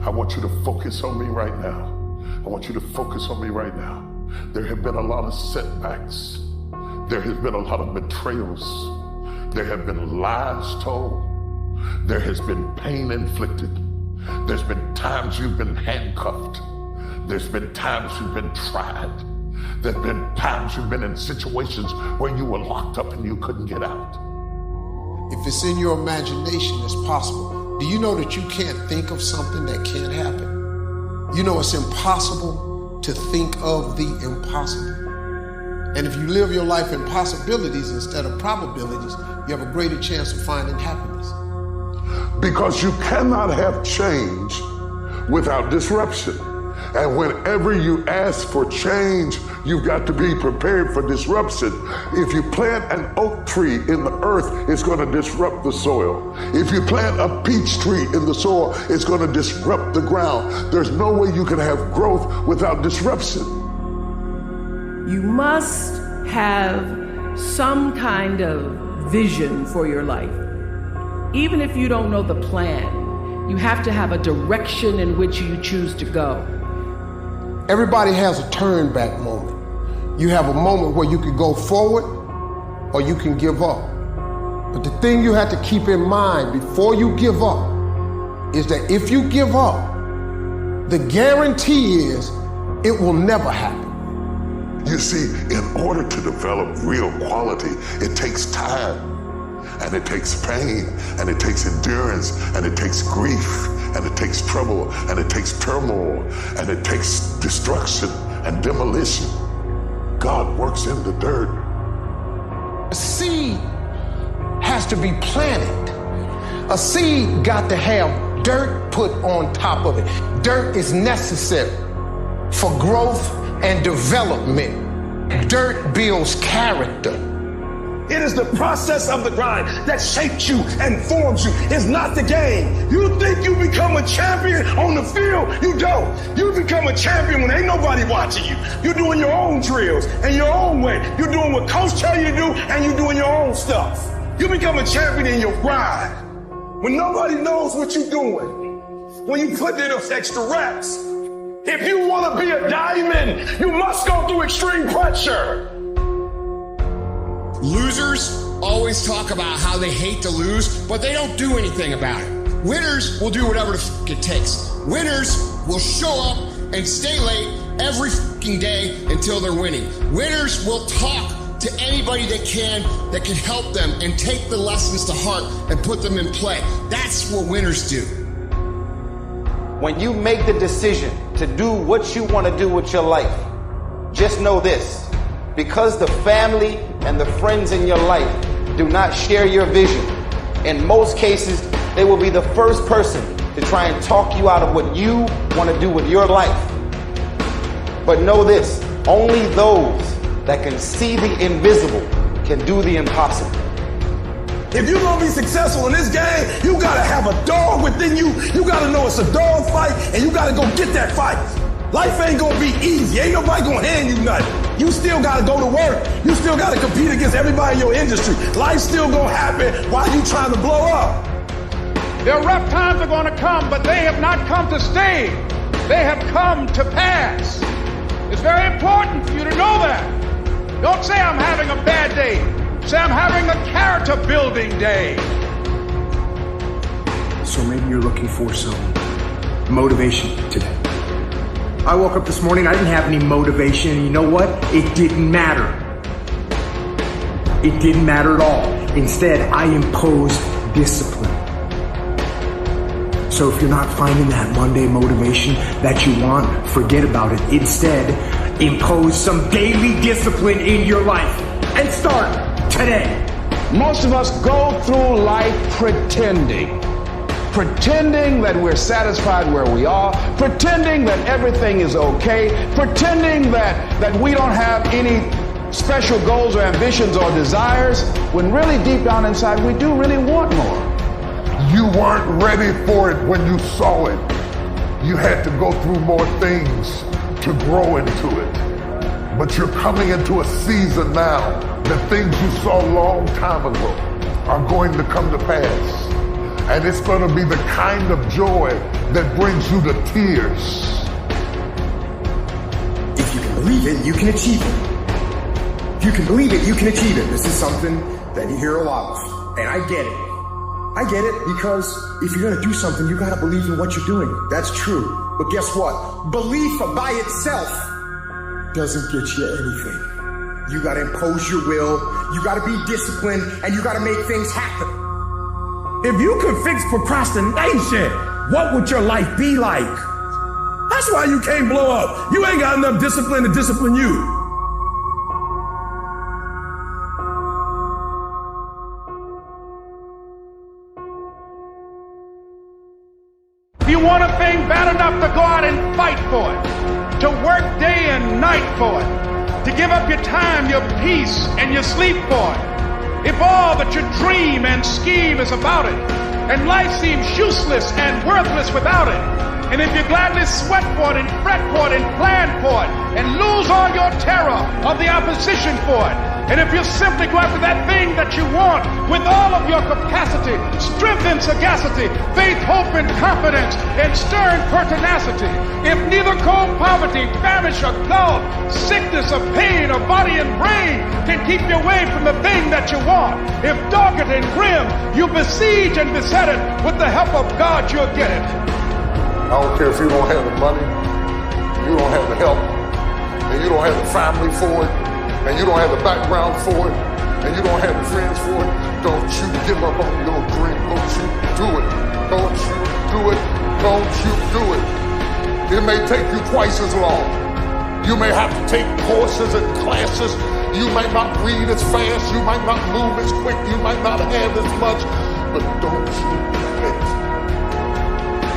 I want you to focus on me right now. I want you to focus on me right now. There have been a lot of setbacks. There has been a lot of betrayals. There have been lies told. There has been pain inflicted. There's been times you've been handcuffed. There's been times you've been tried. There's been times you've been in situations where you were locked up and you couldn't get out. If it's in your imagination, it's possible. Do you know that you can't think of something that can't happen? You know it's impossible to think of the impossible. And if you live your life in possibilities instead of probabilities, you have a greater chance of finding happiness. Because you cannot have change without disruption. And whenever you ask for change, you've got to be prepared for disruption. If you plant an oak tree in the earth, it's going to disrupt the soil. If you plant a peach tree in the soil, it's going to disrupt the ground. There's no way you can have growth without disruption. You must have some kind of vision for your life. Even if you don't know the plan, you have to have a direction in which you choose to go. Everybody has a turn back moment. You have a moment where you can go forward or you can give up. But the thing you have to keep in mind before you give up is that if you give up, the guarantee is it will never happen. You see, in order to develop real quality, it takes time, and it takes pain, and it takes endurance, and it takes grief, and it takes trouble, and it takes turmoil, and it takes destruction and demolition. God works in the dirt. A seed has to be planted. A seed got to have dirt put on top of it. Dirt is necessary for growth and development. Dirt builds character. It is the process of the grind that shapes you and forms you. It's not the game. You think you become a champion on the field? You don't. You become a champion when ain't nobody watching you. You're doing your own drills and your own way. You're doing what coach tell you to do, and you're doing your own stuff. You become a champion in your grind when nobody knows what you're doing. When you put in those extra reps. If you want to be a diamond, you must go through extreme pressure. Losers always talk about how they hate to lose, but they don't do anything about it. Winners will do whatever the f it takes. Winners will show up and stay late every f***ing day until they're winning. Winners will talk to anybody that can help them and take the lessons to heart and put them in play. That's what winners do. When you make the decision to do what you want to do with your life, just know this. Because the family and the friends in your life do not share your vision, in most cases, they will be the first person to try and talk you out of what you want to do with your life. But know this, only those that can see the invisible can do the impossible. If you're going to be successful in this game, you got to have a dog within you. You got to know it's a dog fight, and you got to go get that fight. Life ain't going to be easy. Ain't nobody going to hand you nothing. You still got to go to work. You still got to compete against everybody in your industry. Life's still going to happen while you trying to blow up. Their rough times are going to come, but they have not come to stay. They have come to pass. It's very important for you to know that. Don't say I'm having a bad day. Say I'm having a character building day. So maybe you're looking for some motivation today. I woke up this morning, I didn't have any motivation, and you know what? It didn't matter. It didn't matter at all. Instead, I imposed discipline. So if you're not finding that Monday motivation that you want, forget about it. Instead, impose some daily discipline in your life and start today. Most of us go through life pretending that we're satisfied where we are, pretending that everything is okay, pretending that we don't have any special goals or ambitions or desires, when really deep down inside we do really want more. You weren't ready for it when you saw it. You had to go through more things to grow into it. But you're coming into a season now. The things you saw a long time ago are going to come to pass. And it's going to be the kind of joy that brings you to tears. If you can believe it, you can achieve it. If you can believe it, you can achieve it. This is something that you hear a lot of, and I get it. I get it because if you're gonna do something, you gotta believe in what you're doing. That's true. But guess what? Belief by itself doesn't get you anything. You gotta impose your will, you gotta be disciplined, and you gotta make things happen. If you could fix procrastination, what would your life be like? That's why you can't blow up. You ain't got enough discipline to discipline you. If you want a thing bad enough to go out and fight for it, to work day and night for it, to give up your time, your peace, and your sleep for it, if all that you dream and scheme is about it, and life seems useless and worthless without it, and if you gladly sweat for it and fret for it and plan for it, and lose all your terror of the opposition for it, and if you simply go after that thing that you want with all of your capacity, strength and sagacity, faith, hope and confidence, and stern pertinacity, if neither cold poverty, famish or gulf, sickness or pain or body and brain can keep you away from the thing that you want, if dogged and grim, you besiege and beset it, with the help of God you'll get it. I don't care if you don't have the money, you don't have the help, and you don't have the family for it, and you don't have the background for it, and you don't have the friends for it. Don't you give up on your dream. Don't you do it. Don't you do it. Don't you do it. It may take you twice as long. You may have to take courses and classes. You might not read as fast. You might not move as quick. You might not have as much. But don't you quit.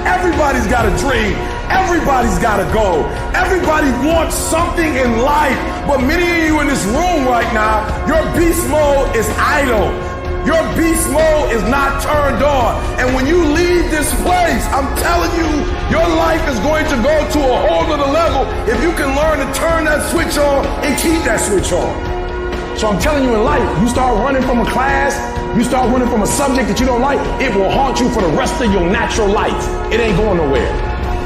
Everybody's got a dream. Everybody's got a goal. Everybody wants something in life. But many of you in this room right now, your beast mode is idle. Your beast mode is not turned on. And when you leave this place, I'm telling you, your life is going to go to a whole other level if you can learn to turn that switch on and keep that switch on. So I'm telling you, in life, you start running from a class, you start running from a subject that you don't like, it will haunt you for the rest of your natural life. It ain't going nowhere.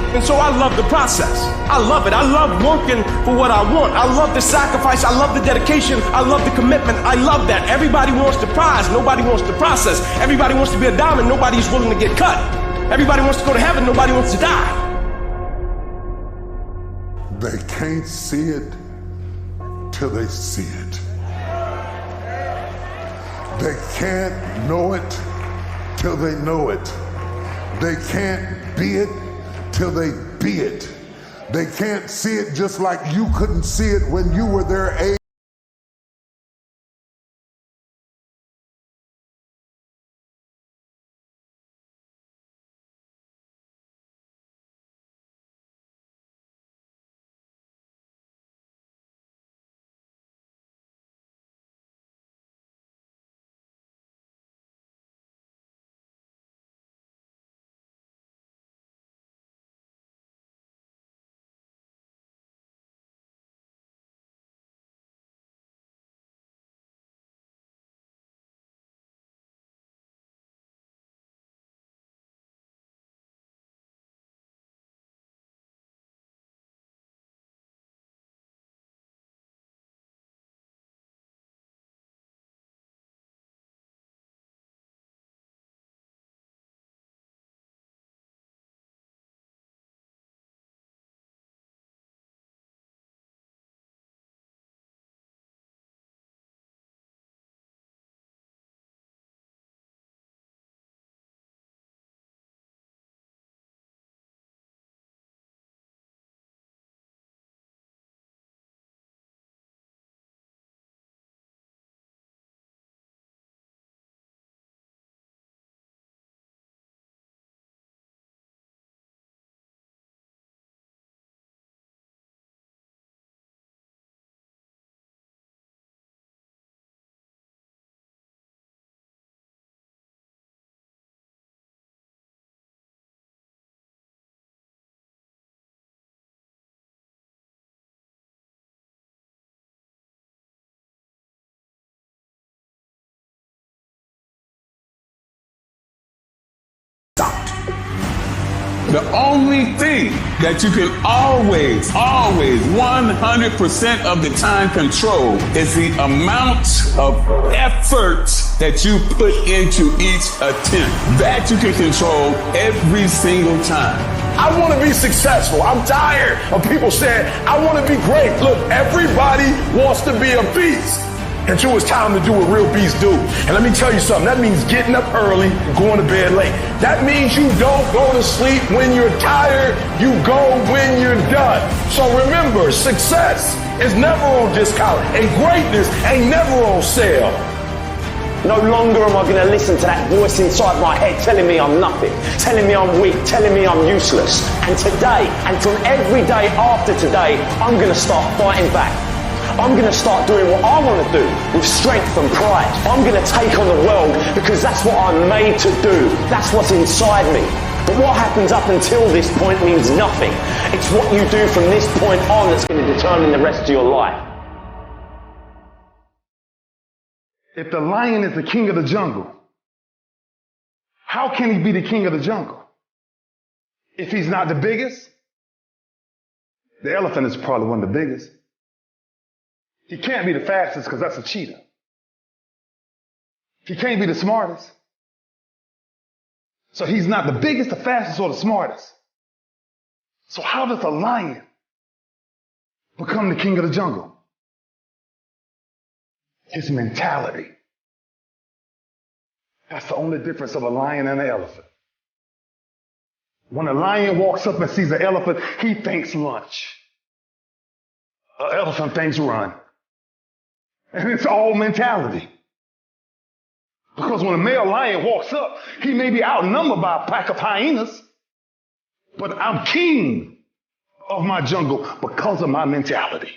And so I love the process. I love it. I love working for what I want. I love the sacrifice. I love the dedication. I love the commitment. I love that. Everybody wants the prize. Nobody wants the process. Everybody wants to be a diamond. Nobody's willing to get cut. Everybody wants to go to heaven. Nobody wants to die. They can't see it till they see it. They can't know it till they know it. They can't be it till they be it. They can't see it just like you couldn't see it when you were their age. The only thing that you can always, 100% of the time control is the amount of effort that you put into each attempt. That you can control every single time. I want to be successful. I'm tired of people saying, I want to be great. Look, everybody wants to be a beast until it's time to do what real beasts do. And let me tell you something. That means getting up early and going to bed late. That means you don't go to sleep when you're tired. You go when you're done. So remember, success is never on discount and greatness ain't never on sale. No longer am I going to listen to that voice inside my head telling me I'm nothing, telling me I'm weak, telling me I'm useless. And today, and from every day after today, I'm going to start fighting back. I'm going to start doing what I want to do with strength and pride. I'm going to take on the world because that's what I'm made to do. That's what's inside me. But what happens up until this point means nothing. It's what you do from this point on that's going to determine the rest of your life. If the lion is the king of the jungle, how can he be the king of the jungle? If he's not the biggest, the elephant is probably one of the biggest. He can't be the fastest because that's a cheetah. He can't be the smartest. So he's not the biggest, the fastest, or the smartest. So how does a lion become the king of the jungle? His mentality. That's the only difference of a lion and an elephant. When a lion walks up and sees an elephant, he thinks lunch. An elephant thinks run. And it's all mentality. Because when a male lion walks up, he may be outnumbered by a pack of hyenas, but I'm king of my jungle because of my mentality.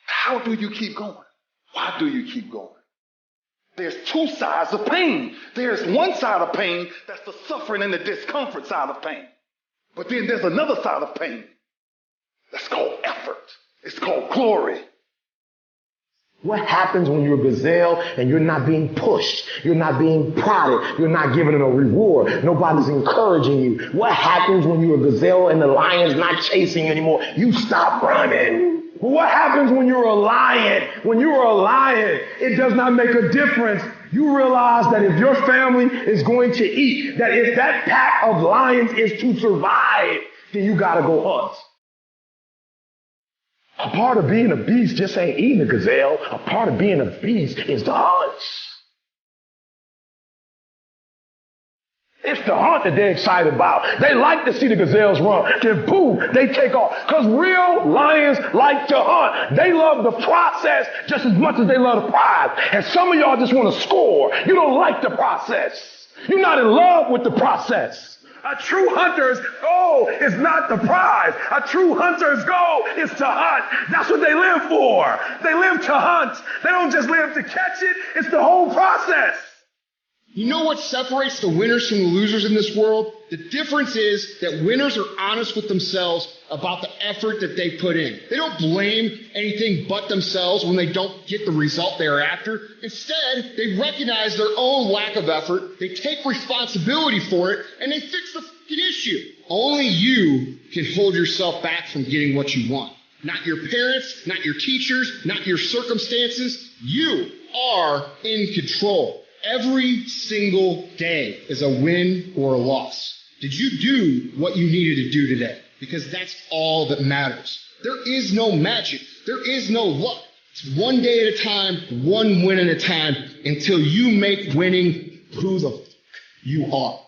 How do you keep going? Why do you keep going? There's two sides of pain. There's one side of pain that's the suffering and the discomfort side of pain. But then there's another side of pain that's called effort. It's called glory. What happens when you're a gazelle and you're not being pushed? You're not being prodded. You're not given a reward. Nobody's encouraging you. What happens when you're a gazelle and the lion's not chasing you anymore? You stop running. What happens when you're a lion? When you're a lion, it does not make a difference. You realize that if your family is going to eat, that if that pack of lions is to survive, then you gotta go hunt. A part of being a beast just ain't eating a gazelle. A part of being a beast is the hunt. It's the hunt that they're excited about. They like to see the gazelles run. Then boom, they take off. Because real lions like to hunt. They love the process just as much as they love the prize. And some of y'all just want to score. You don't like the process. You're not in love with the process. A true hunter's goal is not the prize. A true hunter's goal is to hunt. That's what they live for. They live to hunt. They don't just live to catch it. It's the whole process. You know what separates the winners from the losers in this world? The difference is that winners are honest with themselves about the effort that they put in. They don't blame anything but themselves when they don't get the result they're after. Instead, they recognize their own lack of effort, they take responsibility for it, and they fix the fucking issue. Only you can hold yourself back from getting what you want. Not your parents, not your teachers, not your circumstances. You are in control. Every single day is a win or a loss. Did you do what you needed to do today? Because that's all that matters. There is no magic. There is no luck. It's one day at a time, one win at a time, until you make winning who the fuck you are.